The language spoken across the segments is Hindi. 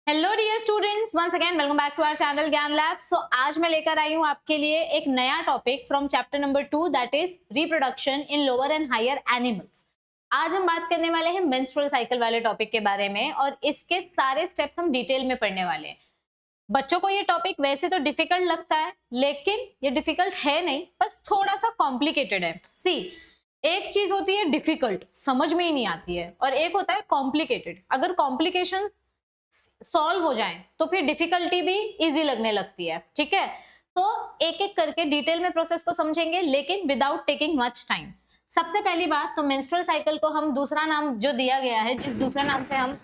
Hello dear students, once again welcome back to our channel Gyan lab. So आज मैं लेकर आई हूँ आपके लिए एक नया topic from chapter number 2 that is reproduction in lower and higher animals. आज हम बात करने वाले हैं मेंस्ट्रुअल साइकिल वाले टॉपिक के बारे में और इसके सारे स्टेप्स हम डिटेल में पढ़ने वाले हैं। बच्चों को ये टॉपिक वैसे तो डिफिकल्ट लगता है, लेकिन ये डिफिकल्ट है नहीं, बस थोड़ा सा कॉम्प्लिकेटेड है। सी, एक चीज होती है डिफिकल्ट, समझ में ही नहीं आती है, और एक होता है कॉम्प्लिकेटेड। अगर कॉम्प्लिकेशंस सॉल्व हो जाए तो फिर डिफिकल्टी भी इजी लगने लगती है। ठीक है, तो एक एक करके डिटेल में प्रोसेस को समझेंगे, लेकिन विदाउट टेकिंग मच टाइम। सबसे पहली बात तो मेंस्ट्रुअल साइकिल को हम दूसरा नाम जो दिया गया है, जिस दूसरे नाम से हम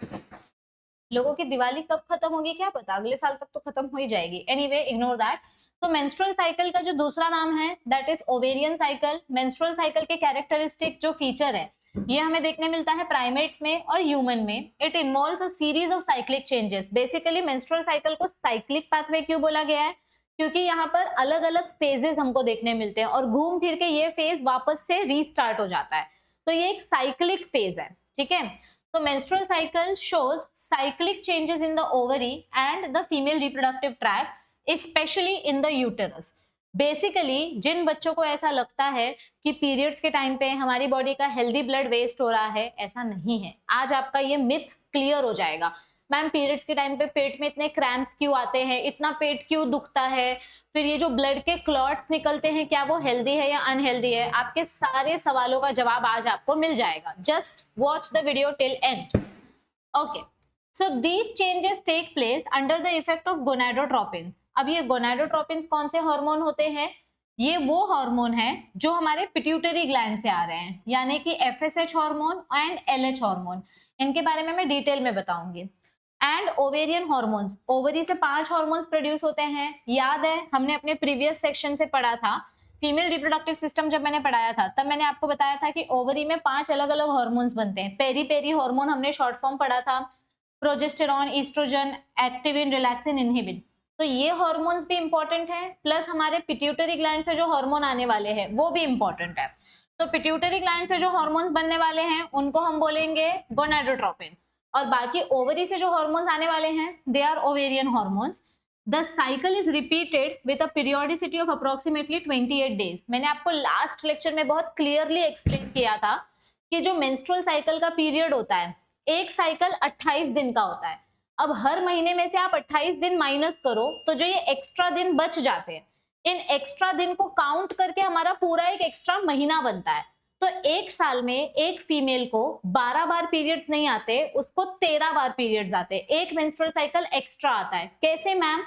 लोगों की दिवाली कब खत्म होगी क्या पता, अगले साल तक तो खत्म हो ही जाएगी। Anyway, ignore that. तो मेंस्ट्रुअल साइकिल का जो दूसरा नाम है that is ovarian cycle. Menstrual cycle के कैरेक्टरिस्टिक जो फीचर है ये हमें देखने मिलता है प्राइमेट्स में और ह्यूमन में। It involves a series of cyclic changes. Basically menstrual cycle को साइक्लिक पाथवे क्यों बोला गया है, क्योंकि यहाँ पर अलग अलग फेजेस हमको देखने मिलते हैं और घूम फिर के ये फेज वापस से रीस्टार्ट हो जाता है, तो ये एक साइक्लिक फेज है। ठीक है, तो menstrual cycle shows cyclic changes in the ovary and the female reproductive tract, especially in the uterus. Basically जिन बच्चों को ऐसा लगता है कि पीरियड्स के टाइम पे हमारी बॉडी का हेल्दी ब्लड वेस्ट हो रहा है, ऐसा नहीं है। आज आपका ये मिथ क्लियर हो जाएगा। मैम, पीरियड्स के टाइम पे पेट में इतने क्रैम्प्स क्यों आते हैं, इतना पेट क्यों दुखता है, फिर ये जो ब्लड के क्लॉट्स निकलते हैं क्या वो हेल्दी है या अनहेल्दी है? आपके सारे सवालों का जवाब आज आपको मिल जाएगा। Just watch the video till end. Okay, so these changes take place under the effect of gonadotropins. अब ये गोनाडोट्रोपिन्स कौन से हार्मोन होते हैं? ये वो हार्मोन है जो हमारे पिट्यूटरी ग्लैंड से आ रहे हैं, यानी कि FSH hormone and LH hormone. इनके बारे में मैं डिटेल में बताऊंगी। एंड ओवेरियन हार्मोन्स, ओवरी से 5 हार्मोन्स प्रोड्यूस होते हैं। याद है, हमने अपने प्रीवियस सेक्शन से पढ़ा था, फीमेल रिप्रोडक्टिव सिस्टम जब मैंने पढ़ाया था तब मैंने आपको बताया था कि ओवरी में 5 अलग अलग हार्मोन्स बनते हैं। पेरी पेरी हार्मोन हमने शॉर्ट फॉर्म पढ़ा था, progesterone, estrogen, activin, relaxin, inhibin. तो ये हार्मोन्स भी इंपॉर्टेंट है, प्लस हमारे पिट्यूटरी ग्लैंड से जो हार्मोन आने वाले हैं वो भी इंपॉर्टेंट है। तो पिट्यूटरी ग्लैंड से जो हार्मोन्स बनने वाले हैं उनको हम बोलेंगे गोनाडोट्रोपिन, और बाकी ओवरी से जो हार्मोन्स आने वाले हैं they are ovarian hormones. The cycle is repeated with a periodicity of approximately 28 days. मैंने आपको लास्ट लेक्चर में बहुत क्लियरली एक्सप्लेन किया था कि जो मेंस्ट्रुअल साइकिल का पीरियड होता है, एक साइकिल 28 दिन का होता है। अब हर महीने में से आप 28 दिन माइनस करो तो जो ये एक्स्ट्रा दिन बच जाते हैं, इन एक्स्ट्रा दिन को काउंट करके हमारा पूरा एक एक्स्ट्रा महीना बनता है। तो एक साल में एक फीमेल को 12 बार पीरियड्स नहीं आते, उसको 13 बार पीरियड्स आते हैं। एक मेंस्ट्रुअल साइकिल एक्स्ट्रा आता है। कैसे मैम?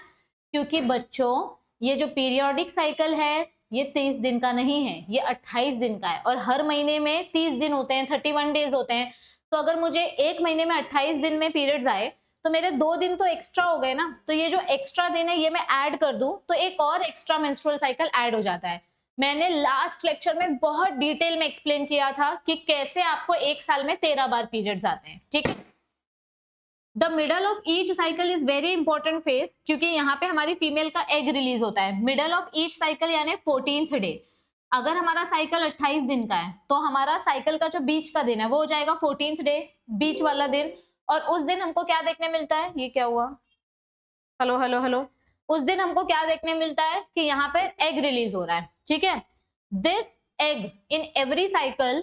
क्योंकि बच्चों, ये जो पीरियोडिक साइकिल है ये 30 दिन का नहीं है, ये 28 दिन का है, और हर महीने में 30 दिन होते हैं, 31 डेज होते हैं। तो अगर मुझे एक महीने में 28 दिन में पीरियड्स आए तो मेरे 2 दिन तो एक्स्ट्रा हो गए ना। तो ये जो एक्स्ट्रा दिन है ये मैं ऐड कर दूं तो एक और एक्स्ट्रा मेंस्ट्रुअल साइकिल ऐड हो जाता है। मैंने लास्ट लेक्चर में बहुत डिटेल में एक्सप्लेन किया था कि कैसे आपको एक साल में 13 बार पीरियड्स आते हैं। ठीक है, the middle of each cycle is very important phase, क्योंकि यहाँ पे हमारी फीमेल का एग रिलीज होता है। मिडल ऑफ ईच साइकिल यानी 14th डे। अगर हमारा साइकिल 28 दिन का है तो हमारा साइकिल का जो बीच का दिन है वो हो जाएगा 14th डे, बीच वाला दिन। और उस दिन हमको क्या देखने मिलता है? ये क्या हुआ? Hello hello hello. उस दिन हमको क्या देखने मिलता है कि यहाँ पे एग रिलीज हो रहा है। ठीक है, this egg in every cycle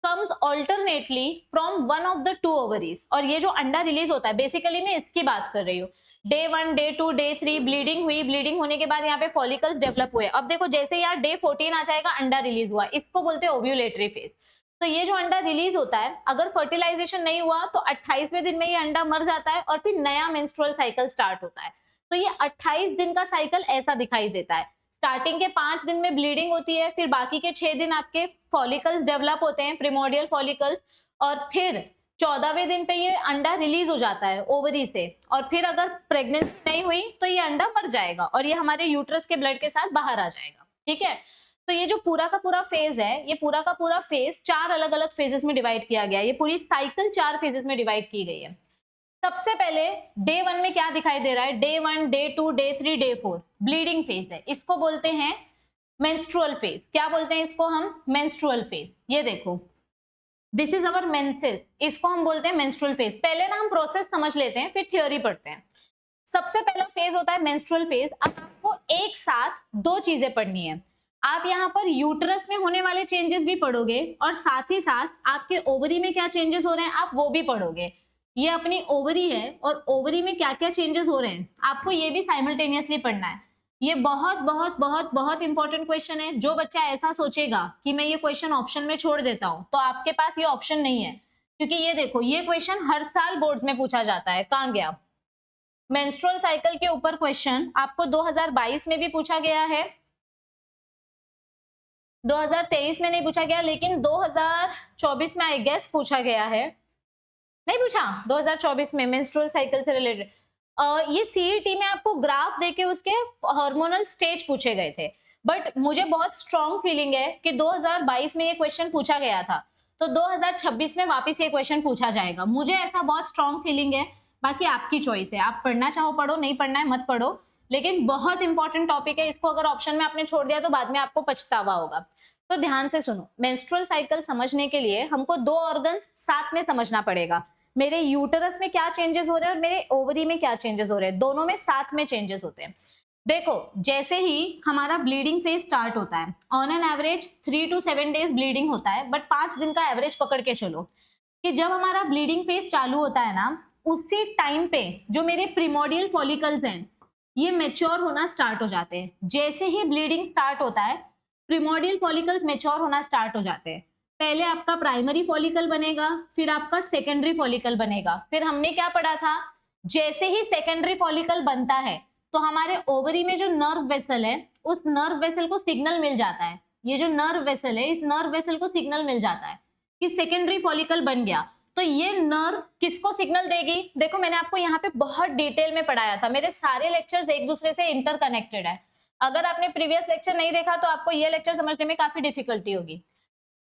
comes alternately from one of the two ovaries। और ये जो अंडा रिलीज होता है, बेसिकली मैं इसकी बात कर रही हूँ। डे 1, डे 2, डे 3 ब्लीडिंग हुई, ब्लीडिंग होने के बाद यहाँ पे फॉलिकल्स डेवलप हुए। अब देखो, जैसे यार डे 14 आ जाएगा, अंडा रिलीज हुआ, इसको बोलते हैं ओव्यूलेटरी फेज। तो ये जो अंडा रिलीज होता है, अगर फर्टिलाइजेशन नहीं हुआ तो 28वें दिन में ये अंडा मर जाता है और फिर नया मेंस्ट्रुअल साइकिल स्टार्ट होता है। तो ये 28 दिन का साइकिल ऐसा दिखाई देता है। स्टार्टिंग के 5 दिन में ब्लीडिंग होती है, फिर बाकी के 6 दिन आपके फॉलिकल्स डेवलप होते हैं, प्रिमोडियल फॉलिकल्स, और फिर 14वें दिन पे ये अंडा रिलीज हो जाता है ओवरी से। और फिर अगर प्रेगनेंसी नहीं हुई तो ये अंडा मर जाएगा और ये हमारे यूट्रस के ब्लड के साथ बाहर आ जाएगा। ठीक है, तो ये जो पूरा का पूरा फेज है, ये पूरा का पूरा फेज 4 अलग अलग फेजेस में डिवाइड किया गया है। ये पूरी साइकिल 4 फेजेस में डिवाइड की गई है। सबसे पहले डे 1 में क्या दिखाई दे रहा है? Day 1, day 2, day 3, day 4 bleeding phase है, इसको बोलते हैं मेंस्ट्रुअल फेज। क्या बोलते हैं इसको हम? Menstrual phase. ये देखो, दिस इज अवर मेंसेस, इसको हम बोलते हैं मेंस्ट्रुअल फेज। पहले ना हम प्रोसेस समझ लेते हैं, फिर थ्योरी पढ़ते हैं। सबसे पहला फेज होता है मेंस्ट्रुअल फेज। अब आपको एक साथ दो चीजें पढ़नी है। आप यहाँ पर यूटरस में होने वाले चेंजेस भी पढ़ोगे और साथ ही साथ आपके ओवरी में क्या चेंजेस हो रहे हैं आप वो भी पढ़ोगे। ये अपनी ओवरी है और ओवरी में क्या क्या चेंजेस हो रहे हैं आपको ये भी साइमल्टेनियसली पढ़ना है। ये बहुत बहुत बहुत बहुत इंपॉर्टेंट क्वेश्चन है। जो बच्चा ऐसा सोचेगा कि मैं ये क्वेश्चन ऑप्शन में छोड़ देता हूँ तो आपके पास ये ऑप्शन नहीं है, क्योंकि ये देखो ये क्वेश्चन हर साल बोर्ड्स में पूछा जाता है। कहाँ गया? मेंस्ट्रुअल साइकिल के ऊपर क्वेश्चन आपको 2022 में भी पूछा गया है, 2023 में नहीं पूछा गया, लेकिन 2024 में आई गेस पूछा गया है। नहीं पूछा 2024 में मेंस्ट्रुअल साइकिल से रिलेटेड। ये सीईटी में आपको ग्राफ देके उसके हार्मोनल स्टेज पूछे गए थे, बट मुझे बहुत स्ट्रॉन्ग फीलिंग है कि 2022 में ये क्वेश्चन पूछा गया था तो 2026 में वापस ये क्वेश्चन पूछा जाएगा। मुझे ऐसा बहुत स्ट्रॉन्ग फीलिंग है, बाकी आपकी चॉइस है। आप पढ़ना चाहो पढ़ो, नहीं पढ़ना है मत पढ़ो, लेकिन बहुत इंपॉर्टेंट टॉपिक है। इसको अगर ऑप्शन में आपने छोड़ दिया तो बाद में आपको पछतावा होगा। तो ध्यान से सुनो, मेंस्ट्रुअल साइकिल समझने के लिए हमको दो ऑर्गन्स साथ में समझना पड़ेगा। मेरे यूटरस में क्या चेंजेस हो रहे हैं और मेरे ओवरी में क्या चेंजेस हो रहे हैं, दोनों में साथ में चेंजेस होते हैं। देखो जैसे ही हमारा ब्लीडिंग फेज स्टार्ट होता है, on an average 3 to 7 days bleeding होता है, बट 5 दिन का एवरेज पकड़ के चलो कि जब हमारा ब्लीडिंग फेज चालू होता है ना, उसी टाइम पे जो मेरे प्रीमोडियल फॉलिकल्स हैं ये मेच्योर होना स्टार्ट हो जाते हैं। जैसे ही ब्लीडिंग स्टार्ट होता है प्रीमोडियल फॉलिकल्स मेच्योर होना स्टार्ट हो जाते हैं। पहले आपका प्राइमरी फॉलिकल बनेगा, फिर आपका सेकेंडरी फॉलिकल बनेगा। फिर हमने क्या पढ़ा था, जैसे ही सेकेंडरी फॉलिकल बनता है तो हमारे ओवरी में जो नर्व वेसल है उस नर्व वेसल को सिग्नल मिल जाता है। ये जो नर्व वेसल है इस नर्व वेसल को सिग्नल मिल जाता है कि सेकेंडरी फॉलिकल बन गया। तो ये नर्व किसको सिग्नल देगी? देखो मैंने आपको यहाँ पे बहुत डिटेल में पढ़ाया था, मेरे सारे लेक्चर्स एक दूसरे से इंटरकनेक्टेड है। अगर आपने प्रीवियस लेक्चर नहीं देखा तो आपको ये लेक्चर समझने में काफी डिफिकल्टी होगी।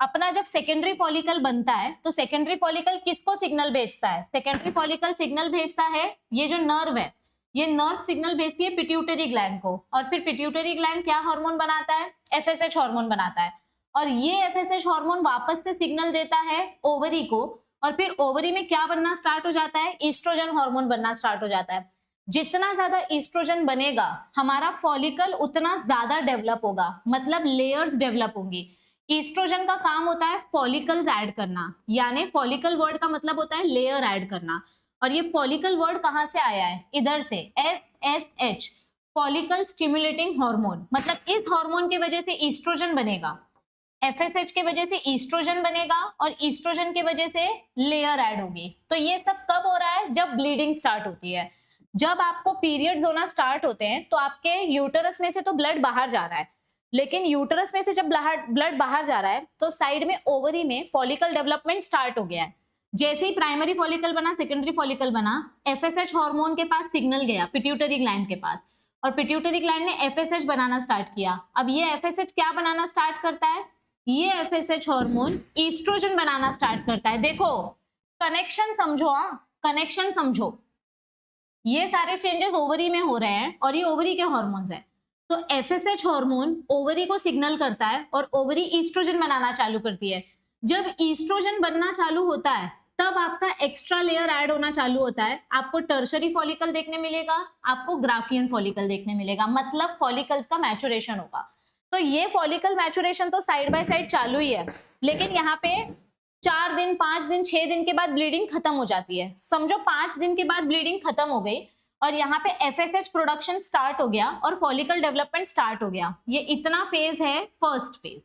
अपना जब सेकेंडरी फॉलिकल बनता है तो सेकेंडरी फॉलिकल किसको सिग्नल भेजता है? सेकेंडरी फॉलिकल सिग्नल भेजता है, ये जो नर्व है ये नर्व सिग्नल भेजती है पिट्यूटरी ग्लैंड को, और फिर पिट्यूटरी ग्लैंड क्या हार्मोन बनाता है? एफएसएच हार्मोन बनाता है, और ये एफएसएच हार्मोन वापस से सिग्नल देता है ओवरी को, और फिर ओवरी में क्या बनना स्टार्ट हो जाता है? ईस्ट्रोजन हार्मोन बनना स्टार्ट हो जाता है। जितना ज्यादा ईस्ट्रोजन बनेगा हमारा फॉलिकल उतना ज्यादा डेवलप होगा, मतलब लेयर्स डेवलप होंगी। ईस्ट्रोजन का काम होता है फॉलिकल्स ऐड करना, यानी फॉलिकल वर्ड का मतलब होता है लेयर ऐड करना। और ये फॉलिकल वर्ड कहां से आया है? इधर से, FSH, फॉलिकल स्टिमुलेटिंग हार्मोन। मतलब इस हार्मोन की वजह से ईस्ट्रोजन बनेगा, FSH की वजह से ईस्ट्रोजन बनेगा, और ईस्ट्रोजन की वजह से लेयर ऐड होगी। तो ये सब कब हो रहा है? जब ब्लीडिंग स्टार्ट होती है। जब आपको पीरियड्स होना स्टार्ट होते हैं तो आपके यूटरस में से तो ब्लड बाहर जा रहा है, लेकिन यूटरस में से जब ब्लड बाहर जा रहा है तो साइड में ओवरी में फॉलिकल डेवलपमेंट स्टार्ट हो गया है। जैसे ही प्राइमरी फॉलिकल बना, सेकेंडरी फॉलिकल बना, एफएसएच हार्मोन के पास सिग्नल गया पिट्यूटरी ग्लैंड के पास, और पिट्यूटरी ग्लैंड ने एफएसएच बनाना स्टार्ट किया। अब ये एफएसएच क्या बनाना स्टार्ट करता है? ये एफएसएच हार्मोन ईस्ट्रोजन बनाना स्टार्ट करता है। देखो कनेक्शन समझो, कनेक्शन समझो। ये सारे चेंजेस ओवरी में हो रहे हैं और ये ओवरी के हॉर्मोन्स हैं। तो एफएसएच हार्मोन ओवरी को सिग्नल करता है और ओवरी ईस्ट्रोजन बनाना चालू करती है। जब ईस्ट्रोजन बनना चालू होता है तब आपका एक्स्ट्रा लेयर ऐड होना चालू होता है। आपको टर्शरी फॉलिकल देखने मिलेगा, आपको ग्राफियन फॉलिकल देखने मिलेगा, मतलब फॉलिकल्स का मैचुरेशन होगा। तो ये फॉलिकल मैचुरेशन तो साइड बाय साइड चालू ही है, लेकिन यहाँ पे 4 दिन, 5 दिन, 6 दिन के बाद ब्लीडिंग खत्म हो जाती है। समझो 5 दिन के बाद ब्लीडिंग खत्म हो गई और यहाँ पे एफएसएच प्रोडक्शन स्टार्ट हो गया और फॉलिकल डेवलपमेंट स्टार्ट हो गया। ये इतना फेज है first phase,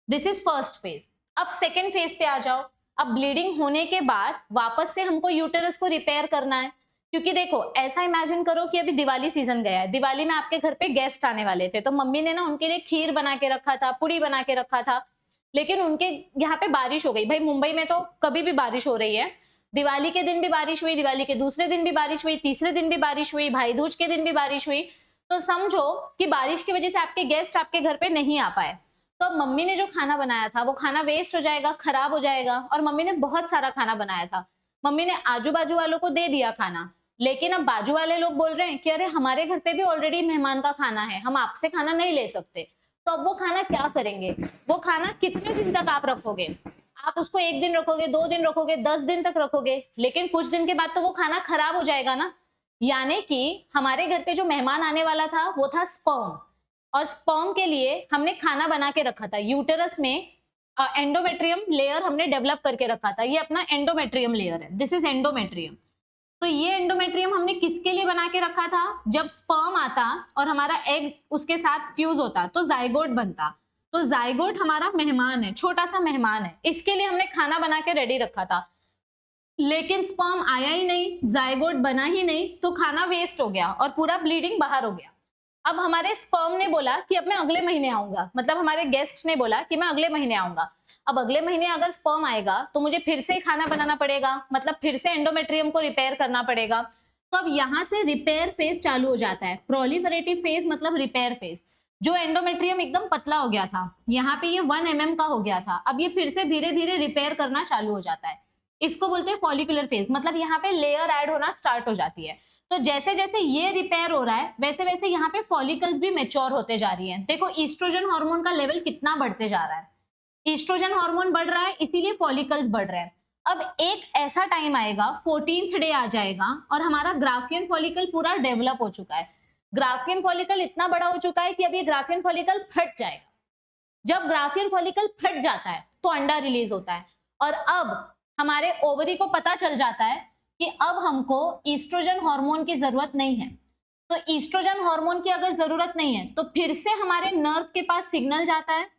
this is first phase. अब सेकेंड फेज पे आ जाओ। अब ब्लीडिंग होने के बाद वापस से हमको यूटेरस को रिपेयर करना है, क्योंकि देखो ऐसा इमेजिन करो कि अभी दिवाली सीजन गया है, दिवाली में आपके घर पे गेस्ट आने वाले थे, तो मम्मी ने ना उनके लिए खीर बना के रखा था, पूड़ी बना के रखा था, लेकिन उनके यहाँ पे बारिश हो गई। भाई मुंबई में तो कभी भी बारिश हो रही है, दिवाली के दिन भी बारिश हुई, दिवाली के दूसरे दिन भी बारिश हुई, तीसरे दिन भी बारिश हुई, भाई दूज के दिन भी बारिश हुई। तो समझो कि बारिश की वजह से आपके गेस्ट आपके घर पे नहीं आ पाए, तो अब मम्मी ने जो खाना बनाया था वो खाना वेस्ट हो जाएगा, खराब हो जाएगा। और मम्मी ने बहुत सारा खाना बनाया था, मम्मी ने आजू बाजू वालों को दे दिया खाना, लेकिन अब बाजू वाले लोग बोल रहे हैं कि अरे हमारे घर पे भी ऑलरेडी मेहमान का खाना है, हम आपसे खाना नहीं ले सकते। तो अब वो खाना क्या करेंगे? वो खाना कितने दिन तक आप रखोगे? आप उसको 1 दिन रखोगे, 2 दिन रखोगे, 10 दिन तक रखोगे, लेकिन कुछ दिन के बाद तो वो खाना खराब हो जाएगा ना। यानी कि हमारे घर पे जो मेहमान आने वाला था वो था स्पर्म, और स्पर्म के लिए हमने खाना बना के रखा था। यूटेरस में एंडोमेट्रियम लेयर हमने डेवलप करके रखा था। ये अपना एंडोमेट्रियम लेयर है, दिस इज एंडोमेट्रियम। तो ये एंडोमेट्रियम हमने किसके लिए बना के रखा था? जब स्पर्म आता और हमारा एग उसके साथ फ्यूज होता तो जाइगोट बनता। तो जाइगोट हमारा मेहमान है, छोटा सा मेहमान है, इसके लिए हमने खाना बना के रेडी रखा था। लेकिन स्पर्म आया ही नहीं, जाइगोट बना ही नहीं, तो खाना वेस्ट हो गया और पूरा ब्लीडिंग बाहर हो गया। अब हमारे स्पर्म ने बोला कि अब मैं अगले महीने आऊंगा, मतलब हमारे गेस्ट ने बोला कि मैं अगले महीने आऊंगा। अब अगले महीने अगर स्पर्म आएगा तो मुझे फिर से खाना बनाना पड़ेगा, मतलब फिर से एंडोमेट्रियम को रिपेयर करना पड़ेगा। तो अब यहाँ से रिपेयर फेज चालू हो जाता है। प्रोलिफरेटिव फेज मतलब रिपेयर फेज। जो एंडोमेट्रियम एकदम पतला हो गया था, यहाँ पे ये 1 mm का हो गया था, अब ये फिर से धीरे धीरे रिपेयर करना चालू हो जाता है। इसको बोलते हैं फॉलिकुलर फेज, मतलब यहाँ पे लेयर ऐड होना स्टार्ट हो जाती है। तो जैसे जैसे ये रिपेयर हो रहा है वैसे वैसे यहाँ पे फॉलिकल्स भी मैच्योर होते जा रही हैं। देखो ईस्ट्रोजन हार्मोन का लेवल कितना बढ़ते जा रहा है। ईस्ट्रोजन हार्मोन बढ़ रहा है, इसीलिए फॉलिकल्स बढ़ रहे हैं। अब एक ऐसा टाइम आएगा, 14th डे आ जाएगा और हमारा ग्राफियन फॉलिकल पूरा डेवलप हो चुका है। ग्राफियन फॉलिकल इतना बड़ा हो चुका है कि अब ये ग्राफियन फॉलिकल फट जाएगा। जब ग्राफियन फॉलिकल फट जाता है तो अंडा रिलीज होता है, और अब हमारे ओवरी को पता चल जाता है कि अब हमको ईस्ट्रोजन हार्मोन की जरूरत नहीं है। तो ईस्ट्रोजन हार्मोन की अगर जरूरत नहीं है तो फिर से हमारे नर्व के पास सिग्नल जाता है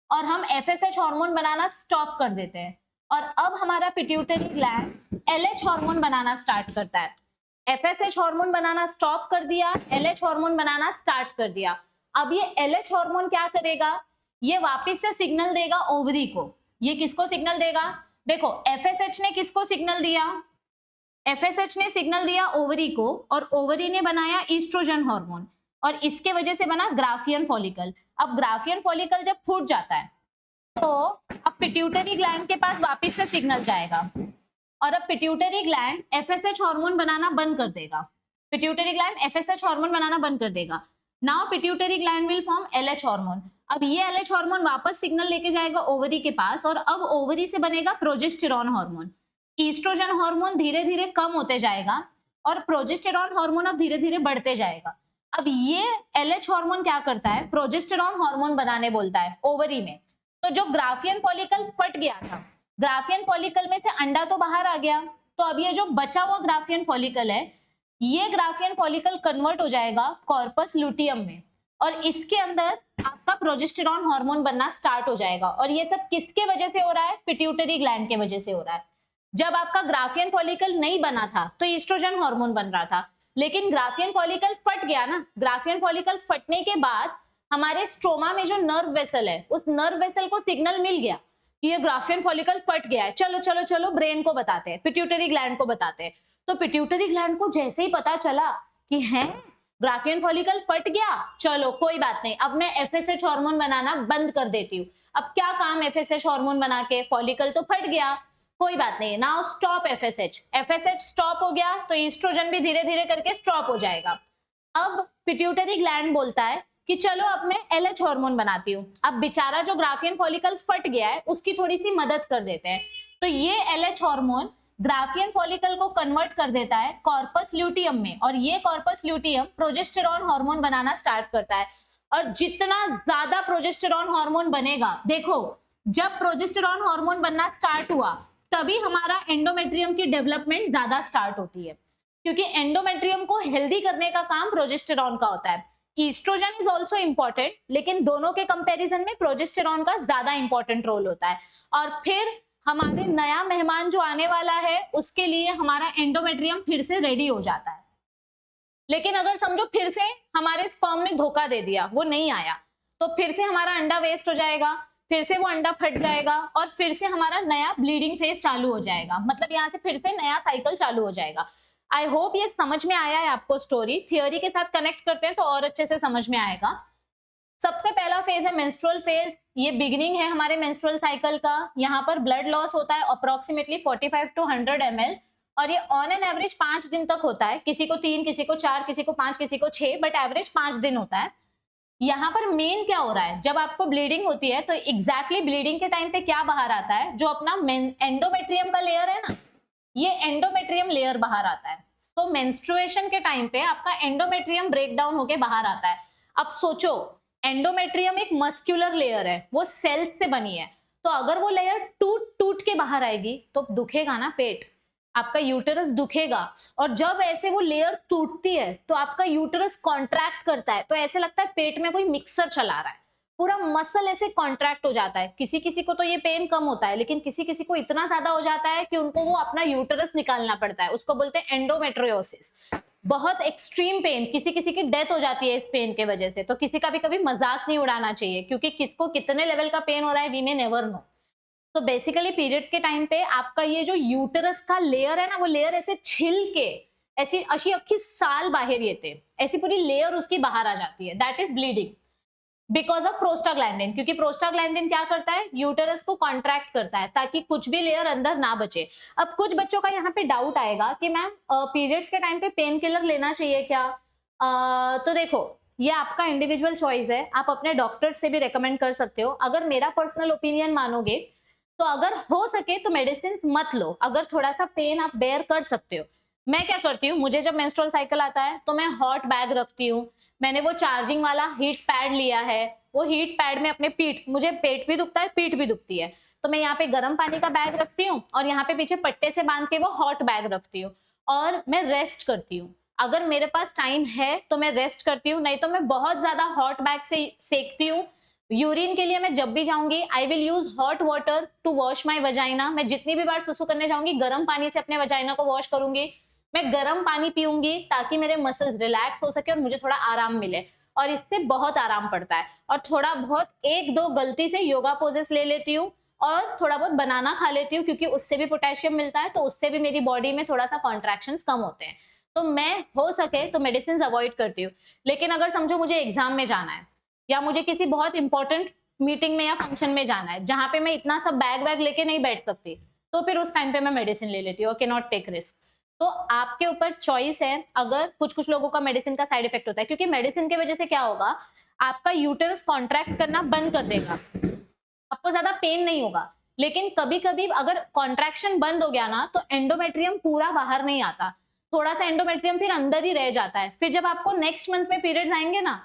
और हम FSH हार्मोन बनाना स्टॉप कर देते हैं, और अब हमारा पिट्यूटरी ग्लैंड LH हार्मोन बनाना स्टार्ट करता है। FSH हार्मोन बनाना स्टॉप कर दिया, LH हार्मोन बनाना स्टार्ट कर दिया। अब ये LH हार्मोन क्या करेगा? ये वापस से सिग्नल देगा ओवरी को। ये किसको सिग्नल देगा? देखो FSH ने किसको सिग्नल दिया? FSH ने सिग्नल दिया ओवरी को, और ओवरी ने बनाया ईस्ट्रोजन हार्मोन, और इसके वजह से बना ग्राफियन फॉलिकल। अब ग्राफियन फॉलिकल जब फूट जाता है तो अब पिट्यूटरी ग्लैंड के पास वापस से सिग्नल जाएगा, और अब पिट्यूटरी ग्लैंड FSH हार्मोन बनाना बंद कर देगा। पिट्यूटरी ग्लैंड FSH हार्मोन बनाना बंद कर देगा। Now pituitary gland will form LH hormone. अब ये LH हार्मोन वापस सिग्नल लेके जाएगा ओवरी के पास, और अब ओवरी से बनेगा प्रोजेस्टेरॉन हार्मोन। ईस्ट्रोजन हार्मोन धीरे धीरे कम होते जाएगा और प्रोजेस्टेरॉन हार्मोन अब धीरे धीरे बढ़ते जाएगा। अब ये LH हार्मोन क्या करता है? प्रोजेस्टेरॉन हार्मोन बनाने बोलता है ओवरी में। तो जो ग्राफियन फॉलिकल फट गया था, ग्राफियन फॉलिकल में से अंडा तो बाहर आ गया, तो अब ये जो बचा हुआ ग्राफियन फॉलिकल है, ये ग्राफियन फॉलिकल कन्वर्ट हो जाएगा कॉर्पस लुटियम में, और इसके अंदर आपका प्रोजेस्टेरॉन हार्मोन बनना स्टार्ट हो जाएगा। और ये सब किसके वजह से हो रहा है? पिट्यूटरी ग्लैंड के वजह से हो रहा है। जब आपका ग्राफियन फॉलिकल नहीं बना था तो ईस्ट्रोजन हार्मोन बन रहा था, लेकिन ग्राफियन फॉलिकल फट गया ना। ग्राफियन फॉलिकल फटने के बाद हमारे स्ट्रोमा में जो नर्व वेसल है, उस नर्व वेसल को सिग्नल मिल गया कि ये ग्राफियन फॉलिकल फट गया है, चलो चलो चलो ब्रेन को बताते हैं, पिट्यूटरी ग्लैंड को बताते हैं। तो पिट्यूटरी ग्लैंड को जैसे ही पता चला कि है ग्राफियन फॉलिकल फट गया, चलो कोई बात नहीं, अब मैं FSH हार्मोन बनाना बंद कर देती हूँ। अब क्या काम FSH हार्मोन बना के? फॉलिकल तो फट गया, कोई बात नहीं, now stop FSH। FSH stop हो गया तो ईस्ट्रोजन भी धीरे धीरे करके स्टॉप हो जाएगा। अब पिट्यूटरी ग्लैंड बोलता है कि चलो अब मैं LH हार्मोन बनाती हूँ। अब बेचारा जो ग्राफियन फॉलिकल फट गया है उसकी थोड़ी सी मदद कर देते हैं। तो ये LH हार्मोन ग्राफियन फॉलिकल को कन्वर्ट कर देता है कॉर्पस ल्यूटियम में, और ये कॉर्पस ल्यूटियम प्रोजेस्टेरॉन हार्मोन बनाना स्टार्ट करता है। और जितना ज्यादा प्रोजेस्टेरॉन हार्मोन बनेगा, देखो जब प्रोजेस्टेरॉन हार्मोन बनना स्टार्ट हुआ तभी हमारा एंडोमेट्रियम की डेवलपमेंट ज्यादा स्टार्ट होती है, क्योंकि एंडोमेट्रियम को हेल्दी करने का काम प्रोजेस्टेरॉन का होता है। ईस्ट्रोजन इज ऑल्सो इंपॉर्टेंट, लेकिन दोनों के कंपैरिजन में प्रोजेस्टेरॉन का ज्यादा इंपॉर्टेंट रोल होता है। और फिर हमारे नया मेहमान जो आने वाला है उसके लिए हमारा एंडोमेट्रियम फिर से रेडी हो जाता है। लेकिन अगर समझो फिर से हमारे स्पर्म ने धोखा दे दिया, वो नहीं आया, तो फिर से हमारा अंडा वेस्ट हो जाएगा, फिर से वो अंडा फट जाएगा, और फिर से हमारा नया ब्लीडिंग फेज चालू हो जाएगा। मतलब यहाँ से फिर से नया साइकिल चालू हो जाएगा। आई होप ये समझ में आया है आपको। स्टोरी थियोरी के साथ कनेक्ट करते हैं तो और अच्छे से समझ में आएगा। सबसे पहला फेज है मेंस्ट्रुअल फेज। ये बिगिनिंग है हमारे मेंस्ट्रुअल साइकिल का। यहाँ पर ब्लड लॉस होता है अप्रोक्सीमेटली 45 to 100 ml, और ये ऑन एन एवरेज 5 दिन तक होता है। किसी को 3, किसी को 4, किसी को 5, किसी को 6, बट एवरेज 5 दिन होता है। यहाँ पर मेन क्या हो रहा है, जब आपको ब्लीडिंग होती है तो एग्जैक्टली ब्लीडिंग के टाइम पे क्या बाहर आता है, जो अपना एंडोमेट्रियम का लेयर है ना, ये एंडोमेट्रियम लेयर बाहर आता है। तो मेंस्ट्रुएशन के टाइम पे आपका एंडोमेट्रियम ब्रेक डाउन होके बाहर आता है। अब सोचो, एंडोमेट्रियम एक मस्कुलर लेयर है, वो सेल्स से बनी है, तो अगर वो लेयर टूट टूट के बाहर आएगी तो दुखेगा ना पेट, आपका यूटेरस दुखेगा। और जब ऐसे वो लेयर टूटती है तो आपका यूटेरस कॉन्ट्रैक्ट करता है, तो ऐसे लगता है पेट में कोई मिक्सर चला रहा है, पूरा मसल ऐसे कॉन्ट्रैक्ट हो जाता है। किसी किसी को तो ये पेन कम होता है, लेकिन किसी किसी को इतना ज्यादा हो जाता है कि उनको वो अपना यूटेरस निकालना पड़ता है, उसको बोलते हैं एंडोमेट्रियोसिस। बहुत एक्सट्रीम पेन, किसी किसी की डेथ हो जाती है इस पेन के वजह से। तो किसी का भी कभी मजाक नहीं उड़ाना चाहिए, क्योंकि किसको कितने लेवल का पेन हो रहा है वी मे नेवर नो। तो बेसिकली पीरियड्स के टाइम पे आपका ये जो यूटेरस का लेयर है ना, वो लेयर ऐसे छिल के ऐसी अशी अख्खी साल बाहेर येते, ऐसी पूरी लेयर उसकी बाहर आ जाती है, that is bleeding because of prostaglandin. क्योंकि प्रोस्टाग्लैंडिन क्या करता है, यूटेरस को कॉन्ट्रैक्ट करता है ताकि कुछ भी लेयर अंदर ना बचे। अब कुछ बच्चों का यहाँ पे डाउट आएगा कि मैम पीरियड्स के टाइम पे पेन किलर लेना चाहिए क्या? तो देखो, ये आपका इंडिविजुअल चॉइस है, आप अपने डॉक्टर से भी रेकमेंड कर सकते हो। अगर मेरा पर्सनल ओपिनियन मानोगे तो अगर हो सके तो मेडिसिन मत लो, अगर थोड़ा सा पेन आप बेयर कर सकते हो। मैं क्या करती हूँ, मुझे जब मेंस्ट्रुअल साइकिल आता है तो मैं हॉट बैग रखती हूँ, मैंने वो चार्जिंग वाला हीट पैड लिया है, वो हीट पैड में अपने पीठ, मुझे पेट भी दुखता है पीठ भी दुखती है, तो मैं यहाँ पे गर्म पानी का बैग रखती हूँ और यहाँ पे पीछे पट्टे से बांध के वो हॉट बैग रखती हूँ और मैं रेस्ट करती हूँ। अगर मेरे पास टाइम है तो मैं रेस्ट करती हूँ, नहीं तो मैं बहुत ज्यादा हॉट बैग से सेकती हूँ। यूरिन के लिए मैं जब भी जाऊंगी I will use hot water to wash my vagina. मैं जितनी भी बार सुसु करने जाऊंगी गर्म पानी से अपने वजाइना को वॉश करूंगी, मैं गर्म पानी पीऊंगी ताकि मेरे मसल्स रिलैक्स हो सके और मुझे थोड़ा आराम मिले, और इससे बहुत आराम पड़ता है। और थोड़ा बहुत एक दो गलती से योगा पोजेस ले लेती हूँ और थोड़ा बहुत बनाना खा लेती हूँ, क्योंकि उससे भी पोटेशियम मिलता है, तो उससे भी मेरी बॉडी में थोड़ा सा कॉन्ट्रैक्शंस कम होते हैं। तो मैं हो सके तो मेडिसिन अवॉइड करती हूँ। लेकिन अगर समझो मुझे एग्जाम में जाना है या मुझे किसी बहुत इंपॉर्टेंट मीटिंग में या फंक्शन में जाना है जहां पे मैं इतना सब बैग वैग लेके नहीं बैठ सकती, तो फिर उस टाइम पे मैं मेडिसिन ले लेती हूँ, कैन नॉट टेक रिस्क। तो आपके ऊपर चॉइस है। अगर कुछ कुछ लोगों का मेडिसिन का साइड इफेक्ट होता है, क्योंकि मेडिसिन की वजह से क्या होगा, आपका यूटेरस कॉन्ट्रैक्ट करना बंद कर देगा, आपको ज्यादा पेन नहीं होगा। लेकिन कभी कभी अगर कॉन्ट्रैक्शन बंद हो गया ना, तो एंडोमेट्रियम पूरा बाहर नहीं आता, थोड़ा सा एंडोमेट्रियम फिर अंदर ही रह जाता है। फिर जब आपको नेक्स्ट मंथ में पीरियड्स आएंगे ना,